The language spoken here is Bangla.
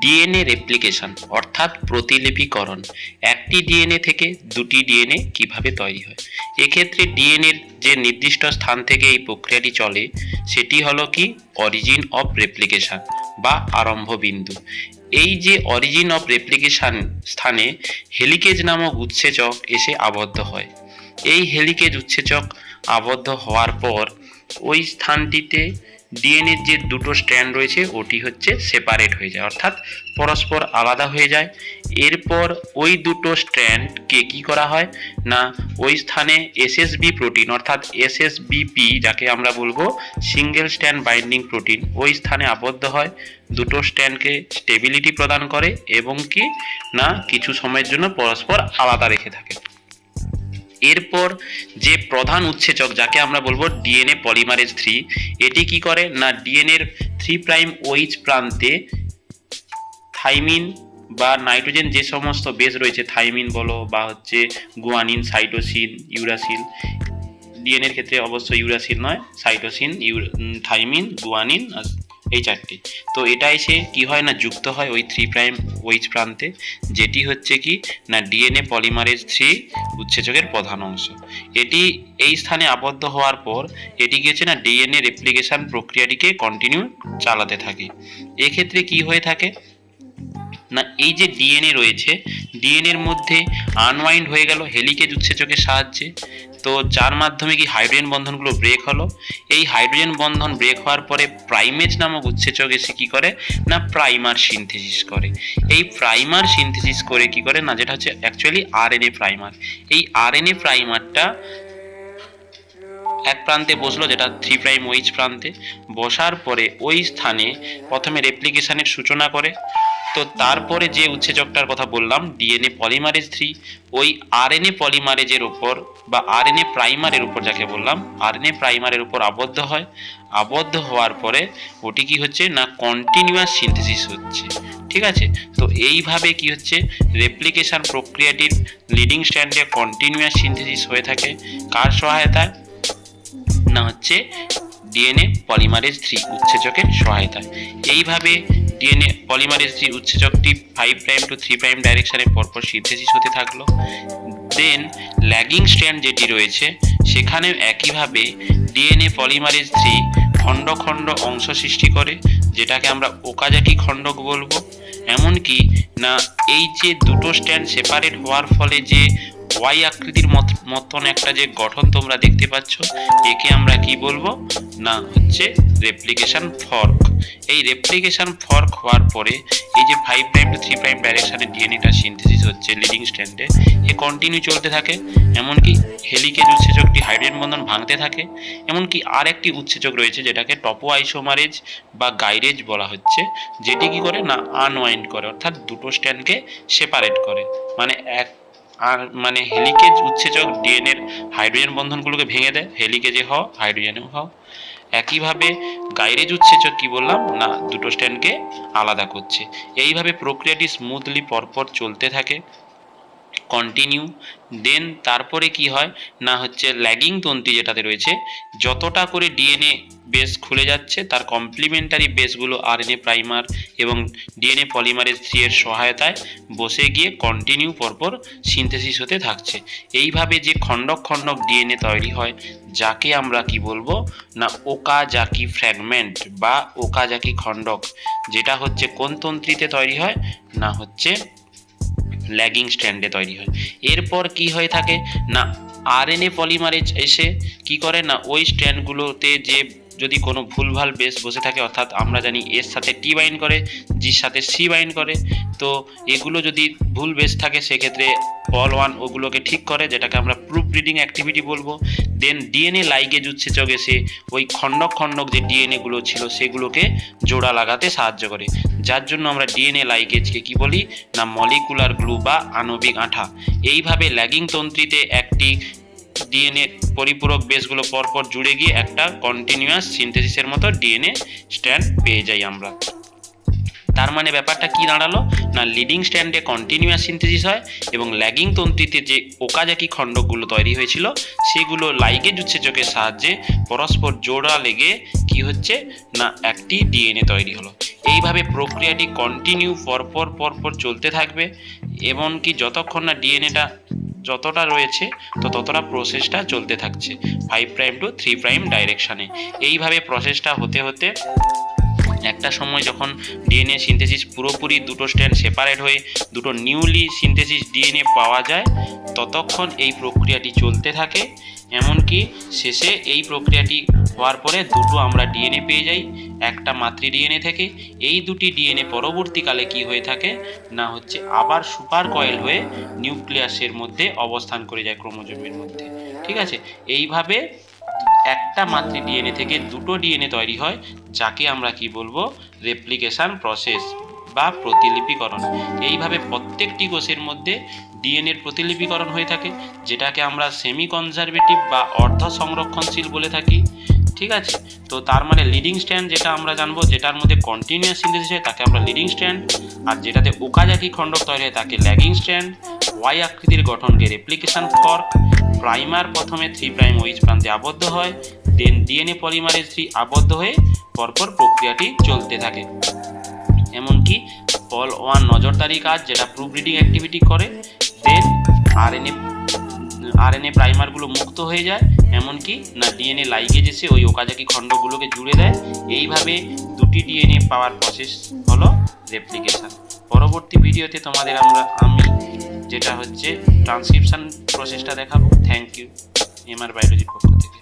ডিএনএ রেপ্লিকেশন অর্থাৎ প্রতিলিপিকরণ। একটি ডিএনএ থেকে দুটি ডিএনএ কিভাবে তৈরি হয়? এক্ষেত্রে ডিএনএর যে নির্দিষ্ট স্থান থেকে এই প্রক্রিয়াটি চলে সেটি হলো কি অরিজিন অফ রেপ্লিকেশন বা আরম্ভ বিন্দু। এই যে অরিজিন অফ রেপ্লিকেশন স্থানে হেলিকেজ নামক উৎসেচক এসে আবদ্ধ হয়। এই হেলিকেজ উৎসেচক আবদ্ধ হওয়ার পর ওই স্থানটিতে ডিএনএর যে দুটো স্ট্র্যান্ড রয়েছে ওটি হচ্ছে সেপারেট হয়ে যায়, অর্থাৎ পরস্পর আলাদা হয়ে যায়। এরপর ওই দুটো স্ট্র্যান্ডকে কি করা হয় না ওই স্থানে এসএসবি প্রোটিন অর্থাৎ এসএসবিপি যাকে আমরা বলবো সিঙ্গেল স্ট্র্যান্ড বাইন্ডিং প্রোটিন ওই স্থানে আবদ্ধ হয়, দুটো স্ট্র্যান্ডকে স্টেবিলিটি প্রদান করে এবং কি না কিছু সময়ের জন্য পরস্পর আলাদা রেখে থাকে। এরপর যে প্রধান উৎসেচক যাকে আমরা বলবো ডিএনএ পলিমারেজ 3, এটি কি করে না ডিএনএর 3' OH প্রান্তে থাইমিন বা নাইট্রোজেন যে সমস্ত বেস রয়েছে, থাইমিন বলো বা হচ্ছে গুয়ানিন, সাইটোসিন, ইউরাসিল, ডিএনএর ক্ষেত্রে অবশ্য ইউরাসিল নয়, সাইটোসিন, থাইমিন, গুয়ানিন, এই চারটি। তো এটা এসে কি হয় না যুক্ত হয় ওই 3' OH প্রান্তে, যেটি হচ্ছে কি না ডিএনএ পলিমারেজ 3 উৎসেচকের প্রধান অংশ। এটি এই স্থানে আবদ্ধ হওয়ার পর এটি কি হচ্ছে না ডিএনএ রেপ্লিকেশন প্রক্রিয়াটিকে কন্টিনিউ চালাতে থাকে। এক্ষেত্রে কি হয়ে থাকে না এই যে ডিএনএ রয়েছে ডিএনএর মধ্যে আনওয়াইন্ড হয়ে গেল হেলিকেজ উৎসেচকের সাহায্যে, তো যার মাধ্যমে কি হাইড্রোজেন বন্ধনগুলো ব্রেক হলো। এই হাইড্রোজেন বন্ধন ব্রেক হওয়ার পরে প্রাইমেজ নামক উৎসেচক এসে কি করে না প্রাইমার সিনথেসিস করে। এই প্রাইমার সিনথেসিস করে কি করে না যেটা হচ্ছে অ্যাকচুয়ালি আরএনএ প্রাইমার। এই আরএনএ প্রাইমারটা এক প্রান্তে বসলো যেটা 3' OH প্রান্তে, বসার পরে ওই স্থানে প্রথমে রেপ্লিকেশনের সূচনা করে। তো তারপরে যে উৎসেচকটার কথা বললাম ডিএনএ পলিমারেজ 3 ওই আরএনএ পলিমারেজের উপর বা আরএনএ প্রাইমারের উপর যাকে বললাম আরএনএ প্রাইমারের উপর আবদ্ধ হয়। আবদ্ধ হওয়ার পরে ওটি কি হচ্ছে না কন্টিনিউয়াস সিনথেসিস হচ্ছে। ঠিক আছে, তো এইভাবে কি হচ্ছে রেপ্লিকেশন প্রক্রিয়াটির লিডিং স্ট্র্যান্ডে কন্টিনিউয়াস সিনথেসিস হয়ে থাকে। কার সহায়তায় না হচ্ছে ডিএনএ পলিমারেজ 3 উৎসেচকের সহায়তায়। এইভাবে ডিএনএ পলিমারেজ 3 উৎসেচকটি 5' to 3' ডাইরেকশনে পরপর সিনথেসিস হতে থাকলো। দেন ল্যাগিং স্ট্র্যান্ড যেটি রয়েছে সেখানেও একইভাবে ডিএনএ পলিমারেজ 3 খণ্ড খণ্ড অংশ সৃষ্টি করে, যেটাকে আমরা ওকাজাকি খণ্ডক বলবো। এমনকি না এই যে দুটো স্ট্র্যান্ড সেপারেট হওয়ার ফলে যে ওয়াই আকৃতির মতন একটা যে গঠন তোমরা দেখতে পাচ্ছ একে আমরা কি বলবো না হচ্ছে রেপ্লিকেশন ফর্ক। এই রেপ্লিকেশন ফর্ক হওয়ার পরে এই যে 5' to 3' ডাইরেকশনে ডিএনএটা সিনথেসিস হচ্ছে লিডিং স্ট্র্যান্ডে, এ কন্টিনিউ চলতে থাকে। এমনকি হেলিকেজ উৎসেচকটি হাইড্রোজেন বন্ধন ভাঙতে থাকে। এমনকি আর একটি উৎসেচক রয়েছে যেটাকে টপো আইসোমারেজ বা গাইরেজ বলা হচ্ছে, যেটি কি করে না আনওয়াইন্ড করে অর্থাৎ দুটো স্ট্র্যান্ডকে সেপারেট করে। মানে হেলিকেজ উৎসেচক ডিএনএর হাইড্রোজেন বন্ধনগুলোকে ভেঙে দেয়, হেলিকেজে হও হাইড্রোজেনেও হও। একইভাবে গাইরেজ উৎসেচক কি বললাম না দুটো স্ট্র্যান্ডকে আলাদা করছে। এইভাবে প্রক্রিয়াটি স্মুথলি পরপর চলতে থাকে কন্টিনিউ। দেন তারপরে কি হয় না হচ্ছে ল্যাগিং তন্ত্রী যেটাতে রয়েছে যতটা করে ডিএনএ বেস খুলে যাচ্ছে তার কমপ্লিমেন্টারি বেসগুলো আরএনএ প্রাইমার এবং ডিএনএ পলিমারেজ 3 এর সহায়তায় বসে গিয়ে কন্টিনিউ পরপর সিনথেসিস হতে থাকছে। এইভাবে যে খণ্ডক খণ্ডক ডিএনএ তৈরি হয় যাকে আমরা কি বলবো না ওকাজাকি ফ্র্যাগমেন্ট বা ওকাজাকি খণ্ডক, যেটা হচ্ছে কোন তন্ত্রীতে তৈরি হয় না হচ্ছে ল্যাগিং স্ট্র্যান্ডে তৈরি হয়। এরপর কি হয়ে থাকে না আরএনএ পলিমারেজ এসে কি করে না ওই স্ট্র্যান্ডগুলোতে যে যদি কোনো ভুলভাল বেস বসে থাকে, অর্থাৎ আমরা জানি এর সাথে টি বাইন্ড করে, জির সাথে সি বাইন্ড করে, তো এগুলো যদি ভুল বেস থাকে সেক্ষেত্রে পল 1 ওগুলোকে ঠিক করে, যেটাকে আমরা প্রুফ রিডিং অ্যাক্টিভিটি বলবো। দেন ডিএনএ লাইগেজ উৎসেচক এসে ওই খণ্ডক খণ্ডক যে ডিএনএগুলো ছিল সেগুলোকে জোড়া লাগাতে সাহায্য করে, যার জন্য আমরা ডিএনএ লাইগেজকে কি বলি না মলিকুলার গ্লু বা আণবিক আঠা। এইভাবে ল্যাগিং তন্ত্রীতে একটি ডিএনএ পরিপূরক বেসগুলো পরপর জুড়ে গিয়ে একটা কন্টিনিউয়াস সিনথেসিসের মতো ডিএনএ স্ট্র্যান্ড পেয়ে যাই আমরা। তার মানে ব্যাপারটা কি দাঁড়ালো না, লিডিং স্ট্র্যান্ডে কন্টিনিউয়াস সিনথেসিস হয় এবং ল্যাগিং তন্ত্রীতে যে ওকাজাকি খণ্ডগুলো তৈরি হয়েছিল সেগুলো লাইগেজ উৎসেচকের সাহায্যে পরস্পর জোড়া লেগে কি হচ্ছে না একটি ডিএনএ তৈরি হলো। এইভাবে প্রক্রিয়াটি কন্টিনিউ পরপর চলতে থাকবে, এমনকি যতক্ষণ না ডিএনএটা যতটা রয়েছে তো ততটা প্রসেসটা চলতে থাকছে 5' to 3' ডাইরেকশানে। এইভাবে প্রসেসটা হতে হতে একটা সময় যখন ডিএনএ সিনথেসিস পুরোপুরি দুটো স্ট্র্যান্ড সেপারেট হয়ে দুটো নিউলি সিনথেসিস ডিএনএ পাওয়া যায়, ততক্ষণ এই প্রক্রিয়াটি চলতে থাকে। এমনকি শেষে এই প্রক্রিয়াটি হওয়ার পরে দুটো আমরা ডিএনএ পেয়ে যাই একটা মাতৃ ডিএনএ থেকে। এই দুটি ডিএনএ পরবর্তীকালে কি হয়ে থাকে না হচ্ছে আবার সুপার কয়েল হয়ে নিউক্লিয়াসের মধ্যে অবস্থান করে যায় ক্রোমোজোমের মধ্যে। ঠিক আছে, এইভাবে একটা মাতৃ ডিএনএ থেকে দুটো ডিএনএ তৈরি হয়, যাকে আমরা কি বলবো রেপ্লিকেশন প্রসেস বা প্রতিলিপিকরণ। এইভাবে প্রত্যেকটি কোষের মধ্যে ডিএনএর প্রতিলিপিকরণ হয়ে থাকে, যেটাকে আমরা সেমি কনজারভেটিভ বা অর্ধ সংরক্ষণশীল বলে থাকি। ঠিক আছে, তো তার মানে লিডিং স্ট্র্যান্ড যেটা আমরা জানবো, যেটার মধ্যে কন্টিনিউয়াস সিনথেসিস হয় তাকে আমরা লিডিং স্ট্র্যান্ড, আর যেটাতে ওকাজাকি খণ্ডক তৈরি হয় তাকে ল্যাগিং স্ট্র্যান্ড। ওয়াই আকৃতির গঠনকে রেপ্লিকেশন ফর্ক। প্রাইমার প্রথমে 3' OH প্রান্তে আবদ্ধ হয়, দেন ডিএনএ পলিমারেজ 3 আবদ্ধ হয়ে পরপর প্রক্রিয়াটি চলতে থাকে। এমনকি পল 1 নজরদারি কাজ যেটা প্রুফ রিডিং অ্যাক্টিভিটি করে, দেন আরএনএ প্রাইমারগুলো মুক্ত হয়ে যায়, এমনকি না ডিএনএ লাইগেজ এসে ওই ওকাজাকি খণ্ডগুলোকে জুড়ে দেয়। এইভাবে দুটি ডিএনএ পাওয়ার প্রসেস হলো রেপ্লিকেশন। পরবর্তী ভিডিওতে তোমাদের আমি যেটা হচ্ছে ট্রান্সক্রিপশন প্রসেসটা দেখাবো। থ্যাংক ইউ, এমআর বায়োলজির পক্ষ থেকে।